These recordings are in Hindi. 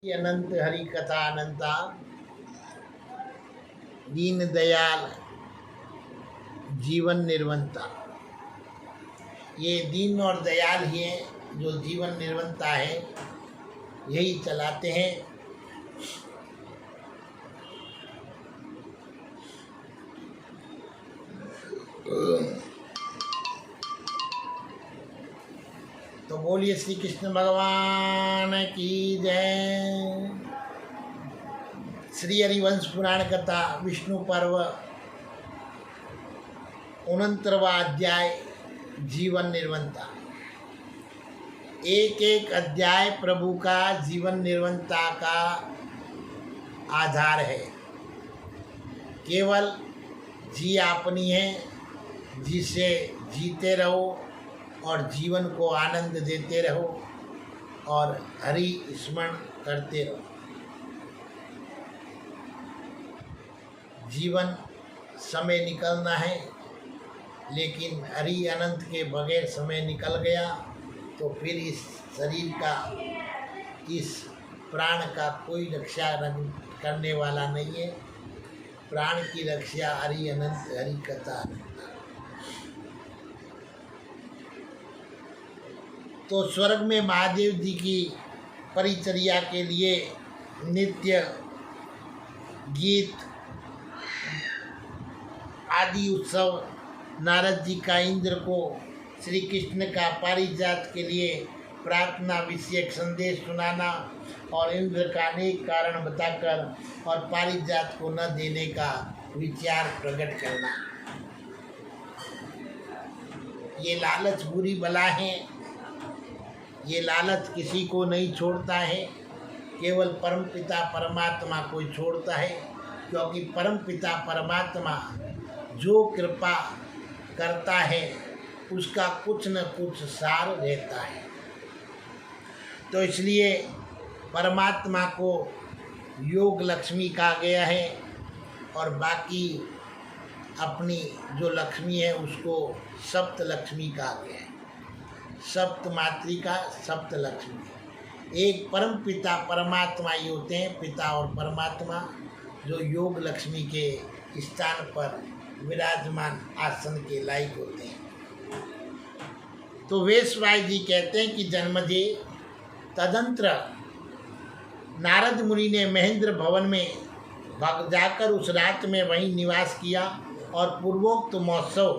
अनंत हरि कथा अनंता दीन दयाल जीवन निर्वंता। ये दीन और दयाल ही हैं जो जीवन निर्वंता है, यही चलाते हैं। तो बोलिए श्री कृष्ण भगवान की जय। श्री हरिवंश पुराण कथा विष्णु पर्व 69वां अध्याय जीवन निर्वंता। एक एक अध्याय प्रभु का जीवन निर्वंता का आधार है। केवल जी अपनी है, जिसे जीते रहो और जीवन को आनंद देते रहो और हरि स्मरण करते रहो। जीवन समय निकलना है, लेकिन हरि अनंत के बगैर समय निकल गया तो फिर इस शरीर का, इस प्राण का कोई रक्षा करने वाला नहीं है। प्राण की रक्षा हरि अनंत, हरि कथा। तो स्वर्ग में महादेव जी की परिचर्या के लिए नित्य गीत आदि उत्सव, नारद जी का इंद्र को श्री कृष्ण का पारिजात के लिए प्रार्थना विषयक संदेश सुनाना और इंद्र का अनेक कारण बताकर और पारिजात को न देने का विचार प्रकट करना। ये लालच बुरी बला है। ये लालच किसी को नहीं छोड़ता है, केवल परमपिता परमात्मा को छोड़ता है। क्योंकि परमपिता परमात्मा जो कृपा करता है उसका कुछ न कुछ सार रहता है। तो इसलिए परमात्मा को योग लक्ष्मी कहा गया है और बाकी अपनी जो लक्ष्मी है उसको सप्त लक्ष्मी कहा गया है। सप्त मातृका, सप्त लक्ष्मी। एक परम पिता परमात्मा ही होते हैं, पिता और परमात्मा, जो योग लक्ष्मी के स्थान पर विराजमान आसन के लायक होते हैं। तो वेशवाय जी कहते हैं कि जन्मजे तदंतर नारद मुनि ने महेंद्र भवन में भाग जाकर उस रात में वहीं निवास किया और पूर्वोक्त महोत्सव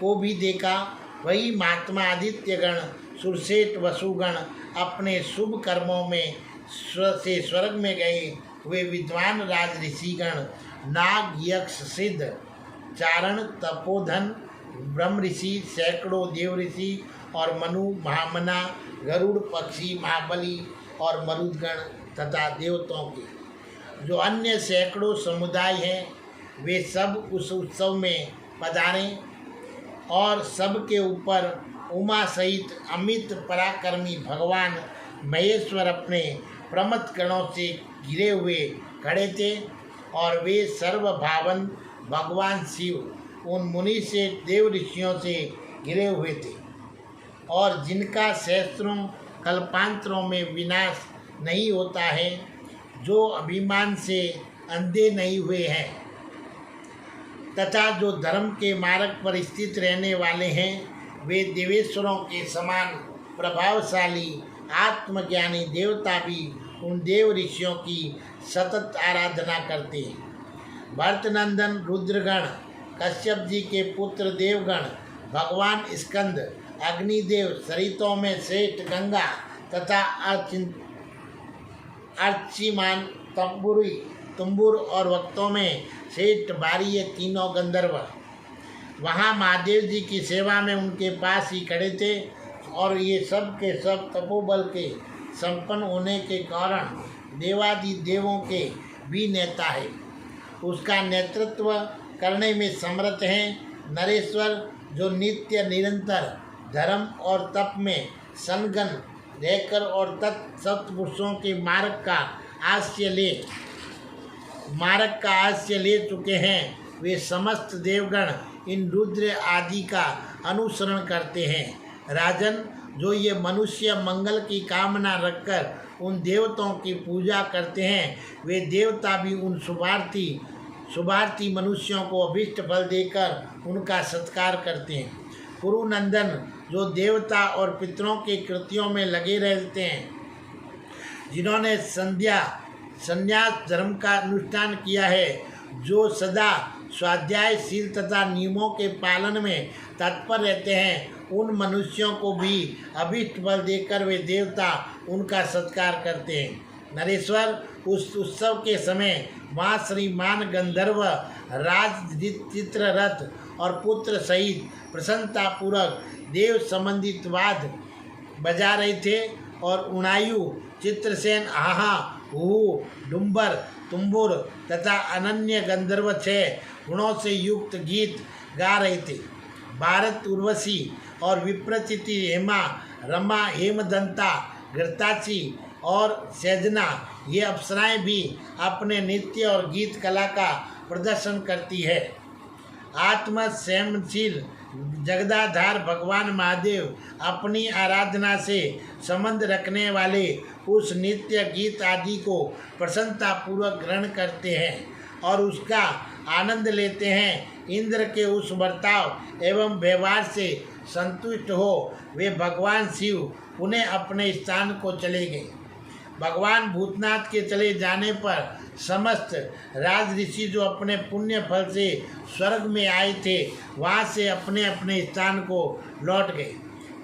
को भी देखा। वही महात्मा आदित्यगण, सुरसेठ वसुगण अपने शुभ कर्मों में से स्वर्ग में गए हुए विद्वान राज ऋषिगण, नाग यक्ष सिद्ध चारण तपोधन ब्रह्म ऋषि, सैकड़ों देव ऋषि और मनु महामना, गरुड़ पक्षी महाबली और मरुदगण तथा देवताओं के जो अन्य सैकड़ों समुदाय हैं, वे सब उस उत्सव में पधारे और सबके ऊपर उमा सहित अमित पराक्रमी भगवान महेश्वर अपने प्रमथ गणों से घिरे हुए खड़े थे। और वे सर्वभावन भगवान शिव उन मुनि से देव ऋषियों से घिरे हुए थे और जिनका सहस्त्रों कल्पांतरों में विनाश नहीं होता है, जो अभिमान से अंधे नहीं हुए हैं तथा जो धर्म के मार्ग पर स्थित रहने वाले हैं, वे देवेश्वरों के समान प्रभावशाली आत्मज्ञानी देवता भी उन देव ऋषियों की सतत आराधना करते हैं। भरतनंदन रुद्रगण, कश्यप जी के पुत्र देवगण, भगवान स्कंद, अग्निदेव, सरितों में श्रेष्ठ गंगा तथा अर्चिमान तुम्बुर और वक्तों में श्रेष्ठ बारी, ये तीनों गंधर्व वहाँ महादेव जी की सेवा में उनके पास ही खड़े थे। और ये सब के सब तपोबल के संपन्न होने के कारण देवादि देवों के भी नेता है। उसका नेतृत्व करने में समर्थ हैं नरेश्वर, जो नित्य निरंतर धर्म और तप में संगन रहकर और सत्पुरुषों के मार्ग का आश्रय ले चुके हैं। वे समस्त देवगण इन रुद्र आदि का अनुसरण करते हैं। राजन, जो ये मनुष्य मंगल की कामना रखकर उन देवताओं की पूजा करते हैं, वे देवता भी उन शुभार्थी मनुष्यों को अभीष्ट फल देकर उनका सत्कार करते हैं। कुरुनंदन, जो देवता और पितरों के कृत्यों में लगे रहते हैं, जिन्होंने संन्यास धर्म का अनुष्ठान किया है, जो सदा स्वाध्यायशील तथा नियमों के पालन में तत्पर रहते हैं, उन मनुष्यों को भी अभीष्ट फल देकर वे देवता उनका सत्कार करते हैं। नरेश्वर, उस उत्सव के समय वहाँ श्रीमान गंधर्व राज चित्ररथ और पुत्र सहित प्रसन्नतापूर्वक देव संबंधित वाद बजा रहे थे और उणायु, चित्रसेन, आहा, हूहू, डुम्बर, तुम्बुर तथा अनन्य गंधर्व 6 गुणों से युक्त गीत गा रहे थे। भारत, उर्वशी और विप्रचिति, हेमा, रमा, हेमदंता, घृताची और सैजना, ये अप्सराएं भी अपने नृत्य और गीत कला का प्रदर्शन करती है। आत्म संयमशील जगदाधार भगवान महादेव अपनी आराधना से संबंध रखने वाले उस नृत्य, गीत आदि को प्रसन्नतापूर्वक ग्रहण करते हैं और उसका आनंद लेते हैं। इंद्र के उस बर्ताव एवं व्यवहार से संतुष्ट हो वे भगवान शिव पुनः अपने स्थान को चले गए। भगवान भूतनाथ के चले जाने पर समस्त राज ऋषि जो अपने पुण्य फल से स्वर्ग में आए थे, वहाँ से अपने अपने स्थान को लौट गए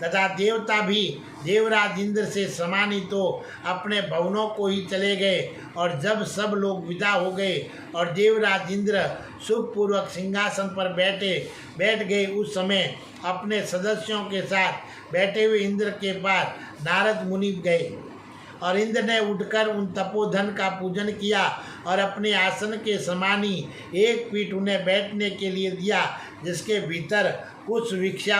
तथा देवता भी देवराज इंद्र से सम्मानित तो अपने भवनों को ही चले गए। और जब सब लोग विदा हो गए और देवराज इंद्र सुखपूर्वक सिंहासन पर बैठ गए, उस समय अपने सदस्यों के साथ बैठे हुए इंद्र के पास नारद मुनि गए और इंद्र ने उठकर उन तपोधन का पूजन किया और अपने आसन के समानी एक पीठ उन्हें बैठने के लिए दिया, जिसके भीतर कुछ बिछा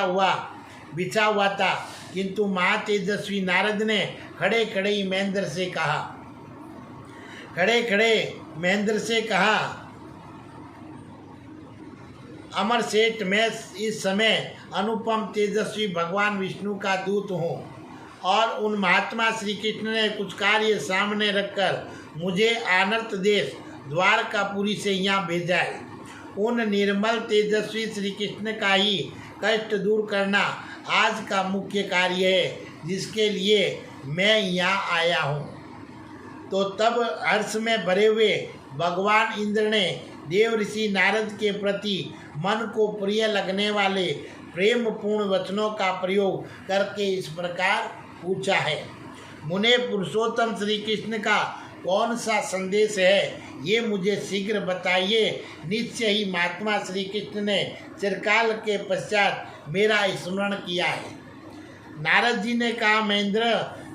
हुआ था। किंतु महातेजस्वी नारद ने खड़े खड़े महेंद्र से कहा, अमर सेठ, मैं इस समय अनुपम तेजस्वी भगवान विष्णु का दूत हूँ और उन महात्मा श्री कृष्ण ने कुछ कार्य सामने रखकर मुझे आनर्त देश द्वारकापुरी से यहाँ भेजा है। उन निर्मल तेजस्वी श्री कृष्ण का ही कष्ट दूर करना आज का मुख्य कार्य है, जिसके लिए मैं यहाँ आया हूँ। तो तब हर्ष में भरे हुए भगवान इंद्र ने देव ऋषि नारद के प्रति मन को प्रिय लगने वाले प्रेम पूर्ण वचनों का प्रयोग करके इस प्रकार पूछा है, मुने पुरुषोत्तम श्री कृष्ण का कौन सा संदेश है, ये मुझे शीघ्र बताइए। निश्चय ही महात्मा श्री कृष्ण ने चिरकाल के पश्चात मेरा स्मरण किया है। नारद जी ने कहा, महेंद्र,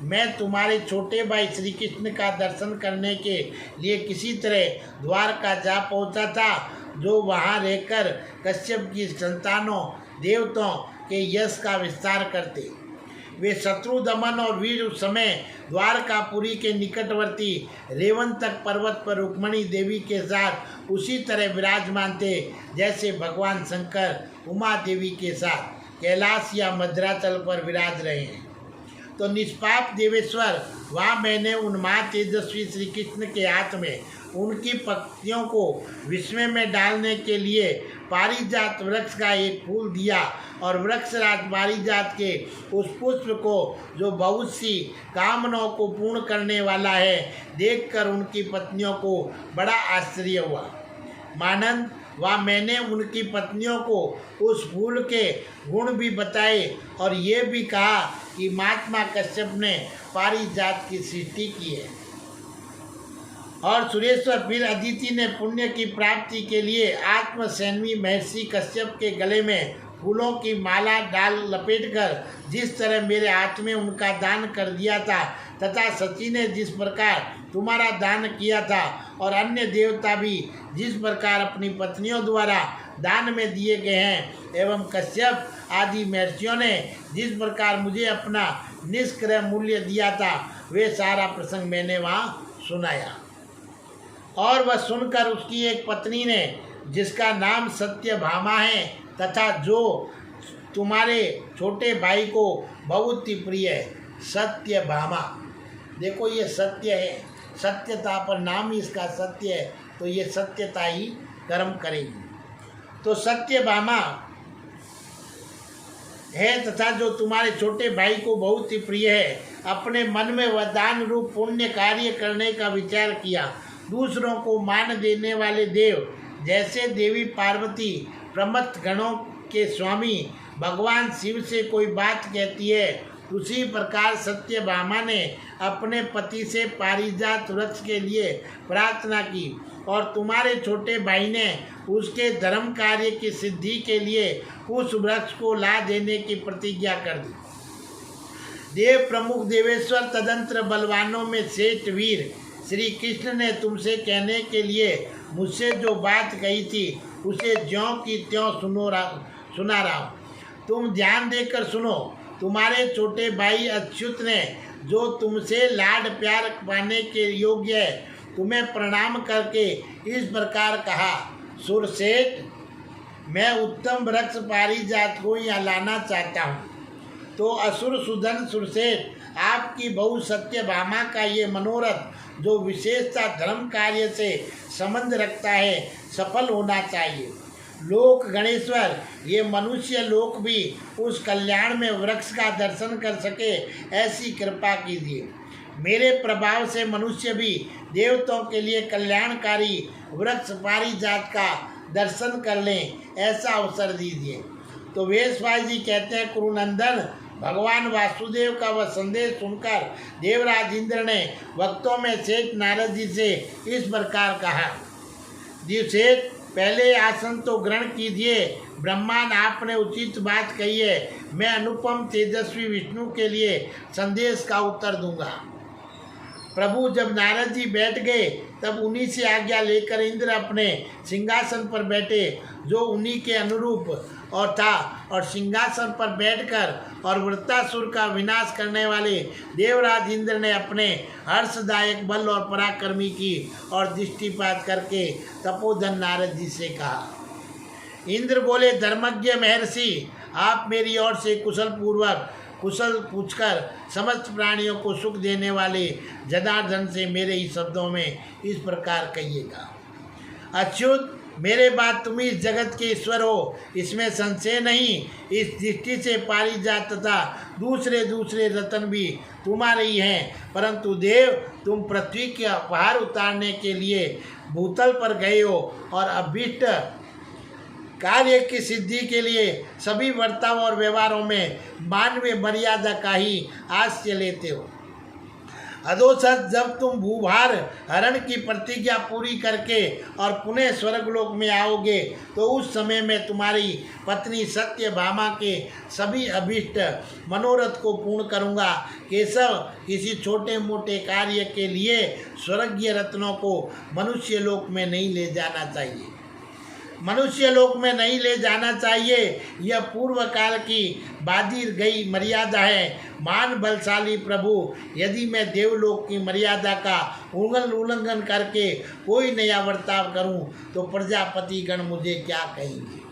मैं तुम्हारे छोटे भाई श्री कृष्ण का दर्शन करने के लिए किसी तरह द्वारका जा पहुंचा था, जो वहां रहकर कश्यप की संतानों देवताओं के यश का विस्तार करते। वे शत्रु दमन और वीर उस समय द्वारकापुरी के निकटवर्ती रेवंतक पर्वत पर रुक्मणी देवी के साथ उसी तरह विराजमान थे जैसे भगवान शंकर उमा देवी के साथ कैलाश या मद्राचल पर विराज रहे हैं। तो निष्पाप देवेश्वर, वहाँ मैंने उन माँ तेजस्वी श्री कृष्ण के हाथ में उनकी पत्तियों को विस्मय में डालने के लिए पारिजात वृक्ष का एक फूल दिया और वृक्षराज पारिजात के उस पुष्प को, जो बहुत सी कामनाओं को पूर्ण करने वाला है, देखकर उनकी पत्नियों को बड़ा आश्चर्य हुआ। मानंद, वह मैंने उनकी पत्नियों को उस फूल के गुण भी बताए और ये भी कहा कि महात्मा कश्यप ने पारिजात की सृष्टि की है। और सुरेश्वर, फिर अदिति ने पुण्य की प्राप्ति के लिए आत्मसैन्वी महर्षि कश्यप के गले में फूलों की माला डाल लपेटकर जिस तरह मेरे हाथ में उनका दान कर दिया था, तथा सची ने जिस प्रकार तुम्हारा दान किया था और अन्य देवता भी जिस प्रकार अपनी पत्नियों द्वारा दान में दिए गए हैं, एवं कश्यप आदि महर्षियों ने जिस प्रकार मुझे अपना निष्क्रय मूल्य दिया था, वे सारा प्रसंग मैंने वहाँ सुनाया। और वह सुनकर उसकी एक पत्नी ने, जिसका नाम सत्यभामा है तथा जो तुम्हारे छोटे भाई को बहुत ही प्रिय है, सत्यभामा, देखो ये सत्य है, सत्यता पर नाम ही इसका सत्य है, तो ये सत्यता ही कर्म करेगी। तो सत्यभामा है तथा जो तुम्हारे छोटे भाई को बहुत ही प्रिय है, अपने मन में वरदान रूप पुण्य कार्य करने का विचार किया। दूसरों को मान देने वाले देव जैसे देवी पार्वती प्रमथ गणों के स्वामी भगवान शिव से कोई बात कहती है, उसी प्रकार सत्यभामा ने अपने पति से पारिजात वृक्ष के लिए प्रार्थना की और तुम्हारे छोटे भाई ने उसके धर्म कार्य की सिद्धि के लिए उस वृक्ष को ला देने की प्रतिज्ञा कर दी। देव प्रमुख देवेश्वर तदंतर बलवानों में श्रेष्ठ वीर श्री कृष्ण ने तुमसे कहने के लिए मुझसे जो बात कही थी उसे ज्यों की त्यों सुना रहा हूँ। तुम ध्यान देकर सुनो। तुम्हारे छोटे भाई अच्युत ने जो तुमसे लाड प्यार पाने के योग्य है, तुम्हें प्रणाम करके इस प्रकार कहा, सुरसेठ, मैं उत्तम वृक्ष पारिजात को यहाँ लाना चाहता हूँ। तो असुर सुधन सुरसेठ, आपकी बहु सत्यभामा का ये मनोरथ जो विशेषता धर्म कार्य से संबंध रखता है, सफल होना चाहिए। लोक गणेश्वर, ये मनुष्य लोक भी उस कल्याण में वृक्ष का दर्शन कर सके, ऐसी कृपा कीजिए। मेरे प्रभाव से मनुष्य भी देवताओं के लिए कल्याणकारी वृक्ष पारिजात का दर्शन कर लें, ऐसा अवसर दीजिए। तो वेशवास जी कहते हैं, कुरुनंदन, भगवान वासुदेव का वह संदेश सुनकर देवराज इंद्र ने भक्तों में श्रेष्ठ नारद जी से इस प्रकार कहा, दिवसेठ, पहले आसन तो ग्रहण कीजिए। ब्रह्मांड, आपने उचित बात कही है। मैं अनुपम तेजस्वी विष्णु के लिए संदेश का उत्तर दूंगा। प्रभु जब नारद जी बैठ गए तब उन्हीं से आज्ञा लेकर इंद्र अपने सिंहासन पर बैठे, जो उन्हीं के अनुरूप और था, और सिंहासन पर बैठकर और वृत्तासुर का विनाश करने वाले देवराज इंद्र ने अपने हर्षदायक बल और पराक्रमी की और दृष्टिपात करके तपोधन नारद जी से कहा। इंद्र बोले, धर्मज्ञ महर्षि, आप मेरी ओर से कुशल पूछकर समस्त प्राणियों को सुख देने वाले जनार्दन से मेरे ही शब्दों में इस प्रकार कहिएगा। अच्युत, मेरे बाद तुम इस जगत के ईश्वर हो, इसमें संशय नहीं। इस दृष्टि से पारिजात तथा दूसरे रतन भी तुम्हारे ही हैं, परंतु देव, तुम पृथ्वी के भार उतारने के लिए भूतल पर गए हो और अभीष्ट कार्य की सिद्धि के लिए सभी वर्ताव और व्यवहारों में मानवीय मर्यादा का ही आश्रय लेते हो। अधोसत, जब तुम भूभार हरण की प्रतिज्ञा पूरी करके और पुनः स्वर्गलोक में आओगे, तो उस समय में तुम्हारी पत्नी सत्यभामा के सभी अभीष्ट मनोरथ को पूर्ण करूँगा। केशव, किसी छोटे मोटे कार्य के लिए स्वर्गीय रत्नों को मनुष्य लोक में नहीं ले जाना चाहिए। मनुष्य लोक में नहीं ले जाना चाहिए, यह पूर्व काल की बाधी गई मर्यादा है। मान बलशाली प्रभु, यदि मैं देवलोक की मर्यादा का उल्लंघन करके कोई नया बर्ताव करूं, तो प्रजापति गण मुझे क्या कहेंगे।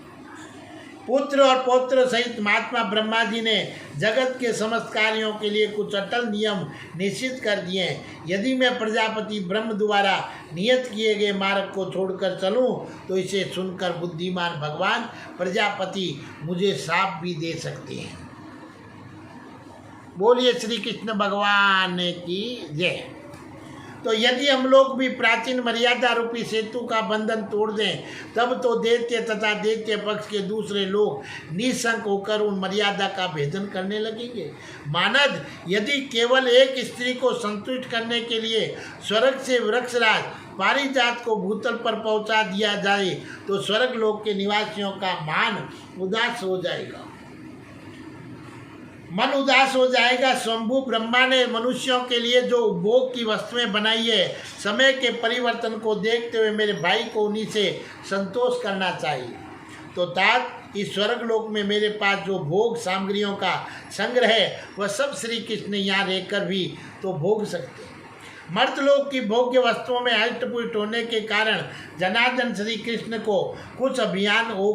पुत्र और पौत्र सहित महात्मा ब्रह्मा जी ने जगत के समस्त कार्यों के लिए कुछ अटल नियम निश्चित कर दिए हैं। यदि मैं प्रजापति ब्रह्म द्वारा नियत किए गए मार्ग को छोड़कर चलूं, तो इसे सुनकर बुद्धिमान भगवान प्रजापति मुझे शाप भी दे सकते हैं। बोलिए श्री कृष्ण भगवान की जय। तो यदि हम लोग भी प्राचीन मर्यादा रूपी सेतु का बंधन तोड़ दें, तब तो दैत्य तथा दैत्य पक्ष के दूसरे लोग निशंक होकर उन मर्यादा का भेदन करने लगेंगे। मानद, यदि केवल एक स्त्री को संतुष्ट करने के लिए स्वर्ग से वृक्षराज पारिजात को भूतल पर पहुंचा दिया जाए, तो स्वर्ग लोक के निवासियों का मन उदास हो जाएगा। शंभु ब्रह्मा ने मनुष्यों के लिए जो उपभोग की वस्तुएं बनाई है, समय के परिवर्तन को देखते हुए मेरे भाई को उन्हीं से संतोष करना चाहिए। तो तात, इस स्वर्ग लोक में मेरे पास जो भोग सामग्रियों का संग्रह है, वह सब श्री कृष्ण यहाँ रहकर भी तो भोग सकते हैं। मर्तलोक की भोग्य वस्तुओं में हष्टपुष्ट होने के कारण जनार्दन श्री कृष्ण को कुछ अभिमान हो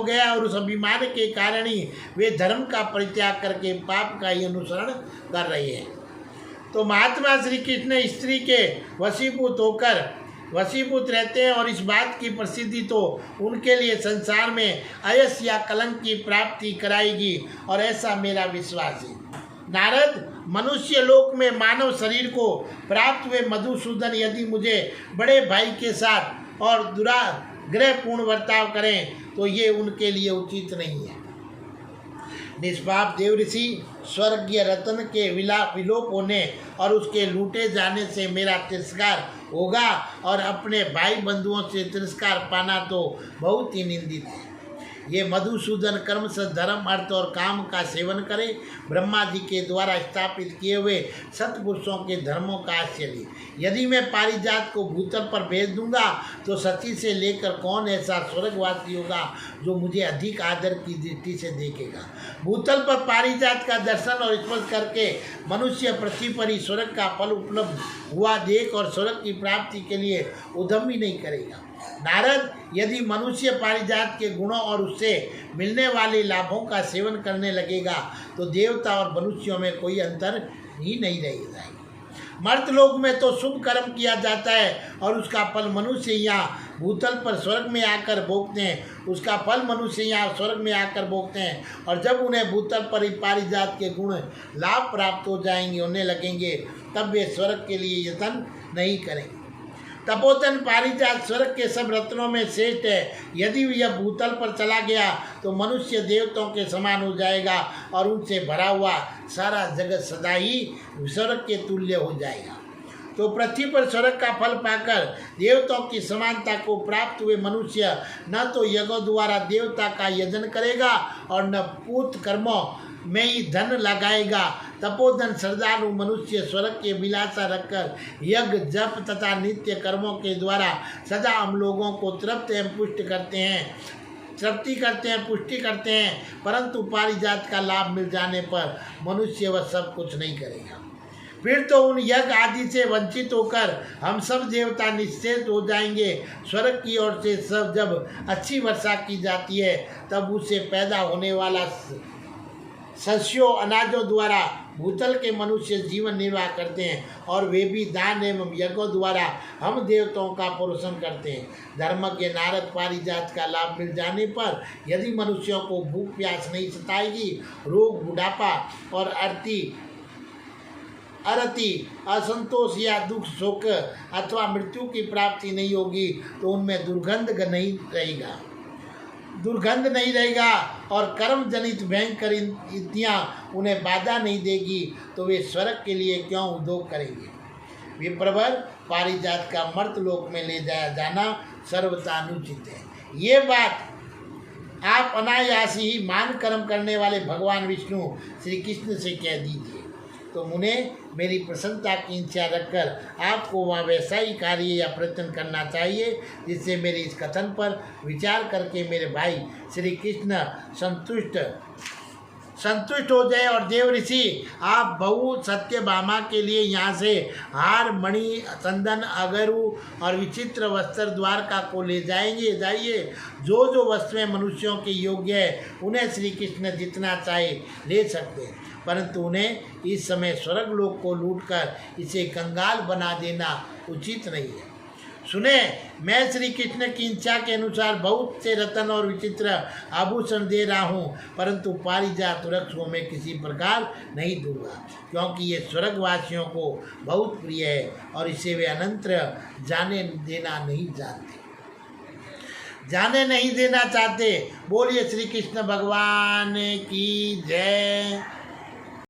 गया, और उस अभिमान के कारण ही वे धर्म का परित्याग करके पाप का ही अनुसरण कर रहे हैं। तो महात्मा श्री कृष्ण स्त्री के वशीभूत रहते हैं और इस बात की प्रसिद्धि तो उनके लिए संसार में अयश या कलंक की प्राप्ति कराएगी, और ऐसा मेरा विश्वास है। नारद, मनुष्य लोक में मानव शरीर को प्राप्त हुए मधुसूदन यदि मुझे बड़े भाई के साथ और दुराग्रहपूर्ण बर्ताव करें तो ये उनके लिए उचित नहीं है। निष्पाप देवऋषि, स्वर्गीय रत्न के विलोप होने और उसके लूटे जाने से मेरा तिरस्कार होगा, और अपने भाई बंधुओं से तिरस्कार पाना तो बहुत ही निंदित है। ये मधुसूदन कर्म से धर्म, अर्थ और काम का सेवन करे, ब्रह्मा जी के द्वारा स्थापित किए हुए सत्पुरुषों के धर्मों का आश्रय ले। यदि मैं पारिजात को भूतल पर भेज दूंगा तो सती से लेकर कौन ऐसा स्वर्गवासी होगा जो मुझे अधिक आदर की दृष्टि से देखेगा। भूतल पर पारिजात का दर्शन और स्पर्श करके मनुष्य पृथ्वी पर ही स्वर्ग का फल उपलब्ध हुआ देख और स्वर्ग की प्राप्ति के लिए उद्यम ही नहीं करेगा। नारद, यदि मनुष्य पारिजात के गुणों और उससे मिलने वाले लाभों का सेवन करने लगेगा तो देवता और मनुष्यों में कोई अंतर ही नहीं रह जाएगा। मर्तलोक में तो शुभ कर्म किया जाता है और उसका फल मनुष्य यहाँ भूतल पर स्वर्ग में आकर भोगते हैं, उसका फल मनुष्य यहाँ स्वर्ग में आकर भोगते हैं, और जब उन्हें भूतल पर ही पारिजात के गुण लाभ प्राप्त हो जाएंगे, होने लगेंगे, तब वे स्वर्ग के लिए यत्न नहीं करेंगे। तपोधन पारिजात स्वर्ग के सब रत्नों में श्रेष्ठ है। यदि यह भूतल पर चला गया तो मनुष्य देवताओं के समान हो जाएगा और उनसे भरा हुआ सारा जगत सदा ही स्वर्ग के तुल्य हो जाएगा। तो पृथ्वी पर स्वर्ग का फल पाकर देवताओं की समानता को प्राप्त हुए मनुष्य न तो यज्ञों द्वारा देवता का यजन करेगा और न पूत कर्मों में ही धन लगाएगा। तपोधन श्रद्धालु मनुष्य स्वर्ग के विलासा रखकर यज्ञ, जप तथा नित्य कर्मों के द्वारा सदा हम लोगों को तृप्त एवं पुष्ट करते हैं, पुष्टि करते हैं, परंतु पारिजात का लाभ मिल जाने पर मनुष्य वह सब कुछ नहीं करेगा। फिर तो उन यज्ञ आदि से वंचित होकर हम सब देवता निश्चेत हो जाएंगे। स्वर्ग की ओर से सब जब अच्छी वर्षा की जाती है तब उससे पैदा होने वाला शस्यों, अनाजों द्वारा भूतल के मनुष्य जीवन निर्वाह करते हैं, और वे भी दान एवं यज्ञों द्वारा हम देवताओं का पोषण करते हैं। धर्मज्ञ नारद, पारिजात का लाभ मिल जाने पर यदि मनुष्यों को भूख प्यास नहीं सताएगी, रोग, बुढ़ापा और अरति, असंतोष या दुख, शोक अथवा मृत्यु की प्राप्ति नहीं होगी, तो उनमें दुर्गंध नहीं रहेगा और कर्म जनित भयंकर इतियाँ उन्हें बाधा नहीं देगी, तो वे स्वर्ग के लिए क्यों उद्योग करेंगे। विप्रवर, पारिजात का मर्तलोक में ले जाया जाना सर्वथा अनुचित है। ये बात आप अनायासी ही मान कर्म करने वाले भगवान विष्णु श्री कृष्ण से कह दीजिए। तो उन्हें मेरी प्रसन्नता की इच्छा रखकर आपको वहाँ वैसा ही कार्य या प्रयत्न करना चाहिए जिससे मेरे इस कथन पर विचार करके मेरे भाई श्री कृष्ण संतुष्ट हो जाए। और देव ऋषि, आप बहु सत्यभामा के लिए यहाँ से हार, मणि, चंदन, अगरू और विचित्र वस्त्र द्वारका को ले जाइए। जो वस्तुएं मनुष्यों के योग्य है उन्हें श्री कृष्ण जितना चाहे ले सकते हैं, परंतु उन्हें इस समय स्वर्ग लोक को लूटकर इसे कंगाल बना देना उचित नहीं है। सुने, मैं श्री कृष्ण की इच्छा के अनुसार बहुत से रत्न और विचित्र आभूषण दे रहा हूँ, परंतु पारिजात वृक्ष को मैं किसी प्रकार नहीं दूंगा, क्योंकि ये स्वर्गवासियों को बहुत प्रिय है और इसे वे अनंतर जाने नहीं देना चाहते। बोलिए श्री कृष्ण भगवान की जय।